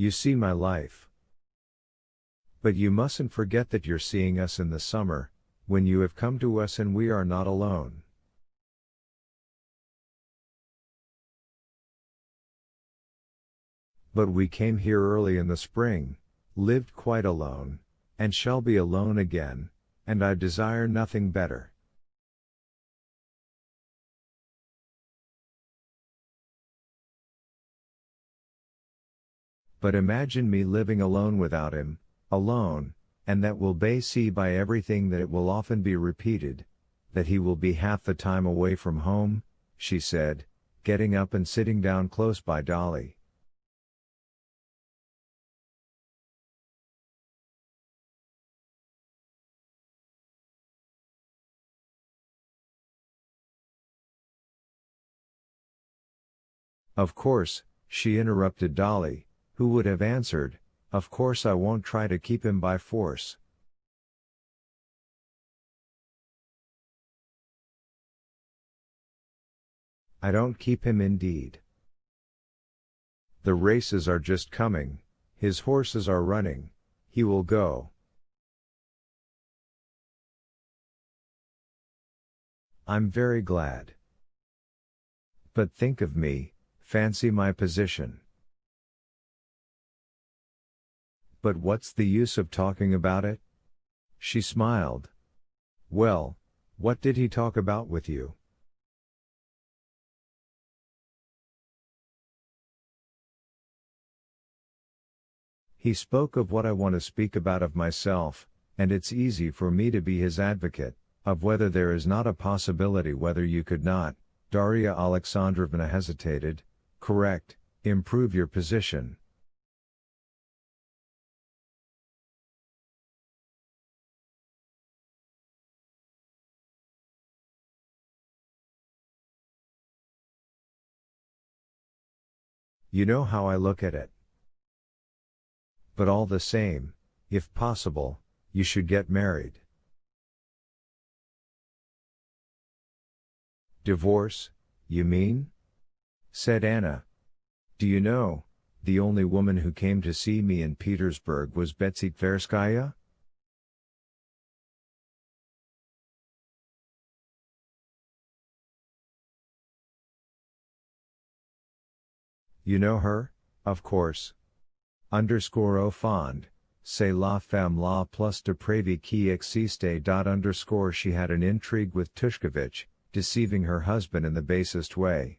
You see my life. But you mustn't forget that you're seeing us in the summer, when you have come to us and we are not alone. But we came here early in the spring, lived quite alone, and shall be alone again, and I desire nothing better. But imagine me living alone without him, alone, and that will be see by everything that it will often be repeated, that he will be half the time away from home, she said, getting up and sitting down close by Dolly. Of course, she interrupted Dolly, who would have answered, of course I won't try to keep him by force. I don't keep him indeed. The races are just coming, his horses are running, he will go. I'm very glad. But think of me, fancy my position. But what's the use of talking about it? She smiled. Well, what did he talk about with you? He spoke of what I want to speak about of myself, and it's easy for me to be his advocate, of whether there is not a possibility whether you could not, Darya Alexandrovna hesitated, correct, improve your position. You know how I look at it. But all the same, if possible, you should get married. Divorce, you mean? Said Anna. Do you know, the only woman who came to see me in Petersburg was Betsy Tverskaya? You know her, of course. Underscore au fond, c'est la femme la plus depravée qui existe. Underscore she had an intrigue with Tushkevich, deceiving her husband in the basest way.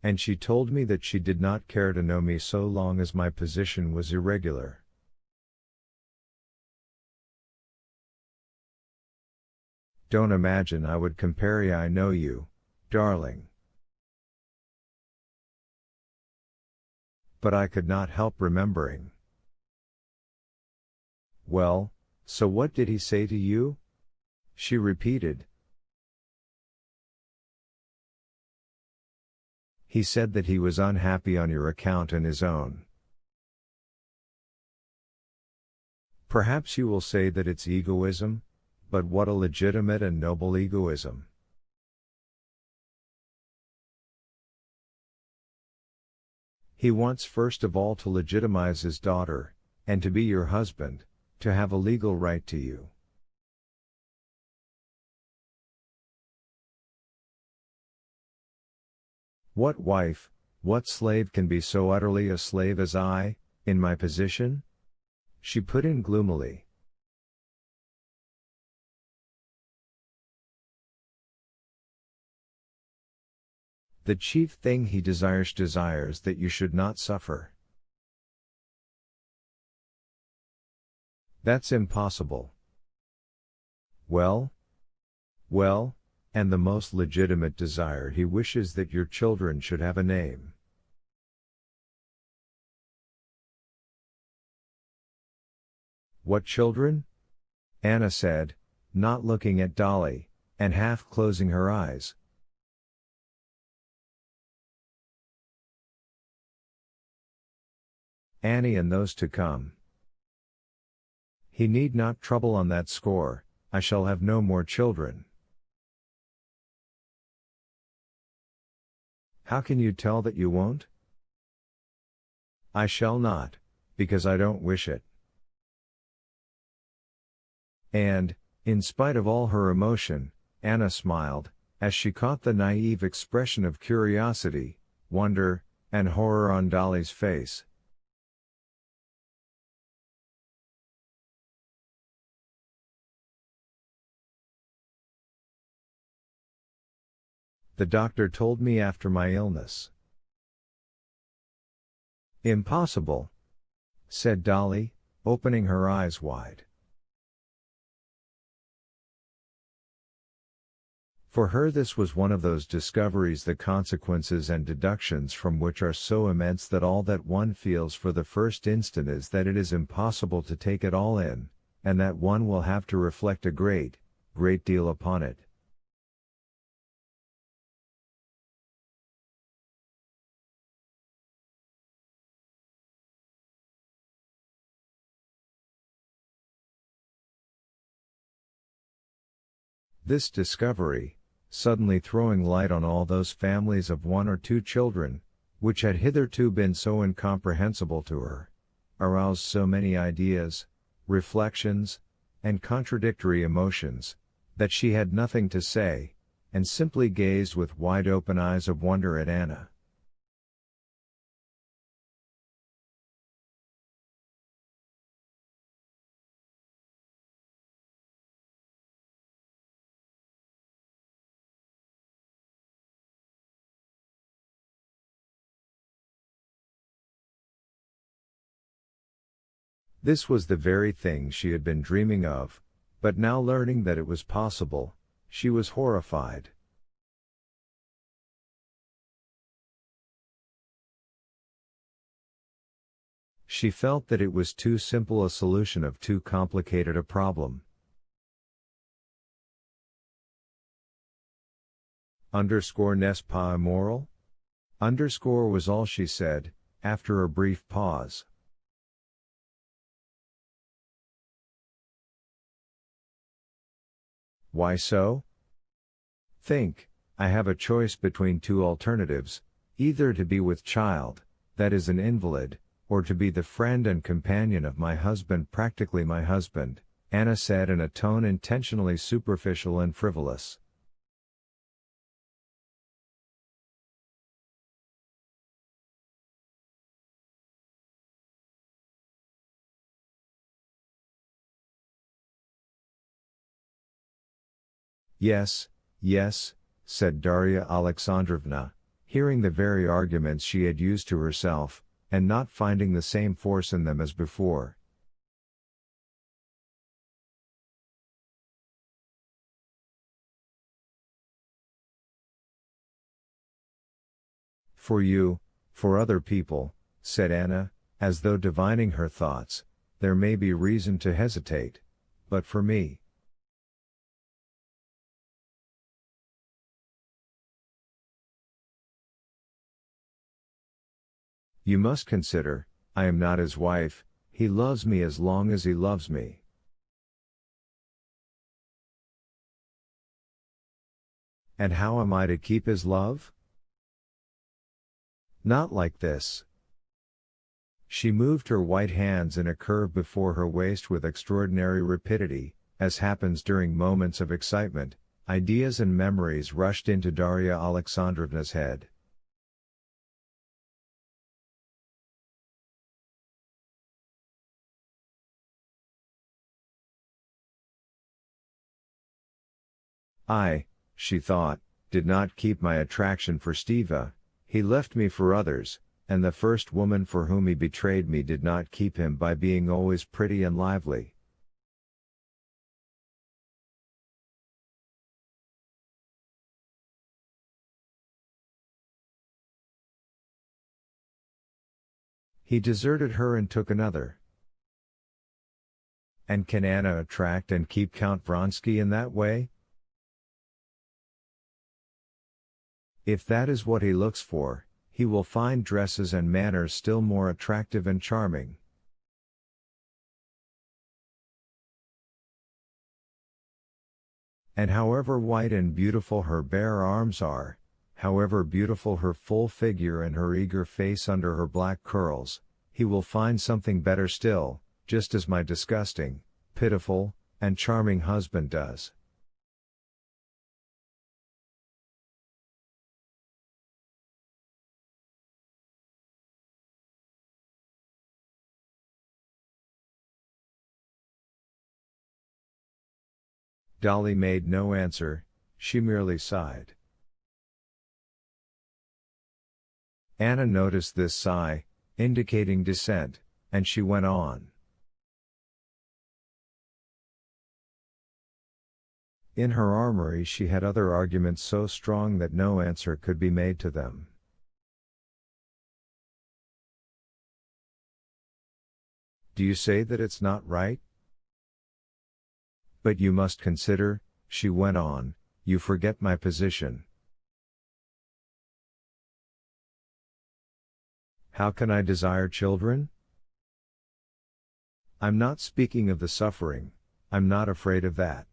And she told me that she did not care to know me so long as my position was irregular. Don't imagine I would compare. I know you, darling. But I could not help remembering. Well, so what did he say to you? She repeated. He said that he was unhappy on your account and his own. Perhaps you will say that it's egoism, but what a legitimate and noble egoism. He wants first of all to legitimize his daughter, and to be your husband, to have a legal right to you. What wife, what slave can be so utterly a slave as I, in my position? She put in gloomily. The chief thing he desires that you should not suffer. That's impossible. Well, and the most legitimate desire he wishes that your children should have a name. What children? Anna said, not looking at Dolly, and half closing her eyes. Annie and those to come. He need not trouble on that score, I shall have no more children. How can you tell that you won't? I shall not, because I don't wish it. And, in spite of all her emotion, Anna smiled, as she caught the naive expression of curiosity, wonder, and horror on Dolly's face. The doctor told me after my illness. Impossible, said Dolly, opening her eyes wide. For her this was one of those discoveries, the consequences and deductions from which are so immense that all that one feels for the first instant is that it is impossible to take it all in, and that one will have to reflect a great deal upon it. This discovery, suddenly throwing light on all those families of 1 or 2 children, which had hitherto been so incomprehensible to her, aroused so many ideas, reflections, and contradictory emotions, that she had nothing to say, and simply gazed with wide-open eyes of wonder at Anna. This was the very thing she had been dreaming of, but now learning that it was possible, she was horrified. She felt that it was too simple a solution of too complicated a problem. N'est-ce pas immoral? Was all she said, after a brief pause. Why so? Think, I have a choice between 2 alternatives, either to be with child, that is an invalid, or to be the friend and companion of my husband, practically my husband, Anna said in a tone intentionally superficial and frivolous. Yes, yes, said Darya Alexandrovna, hearing the very arguments she had used to herself, and not finding the same force in them as before. For you, for other people, said Anna, as though divining her thoughts, there may be reason to hesitate, but for me. You must consider, I am not his wife, he loves me as long as he loves me. And how am I to keep his love? Not like this. She moved her white hands in a curve before her waist with extraordinary rapidity, as happens during moments of excitement. Ideas and memories rushed into Darya Alexandrovna's head. I, she thought, did not keep my attraction for Stiva, he left me for others, and the first woman for whom he betrayed me did not keep him by being always pretty and lively. He deserted her and took another. And can Anna attract and keep Count Vronsky in that way? If that is what he looks for, he will find dresses and manners still more attractive and charming. And however white and beautiful her bare arms are, however beautiful her full figure and her eager face under her black curls, he will find something better still, just as my disgusting, pitiful, and charming husband does. Dolly made no answer, she merely sighed. Anna noticed this sigh, indicating dissent, and she went on. In her armory she had other arguments so strong that no answer could be made to them. Do you say that it's not right? But you must consider, she went on, you forget my position. How can I desire children? I'm not speaking of the suffering, I'm not afraid of that.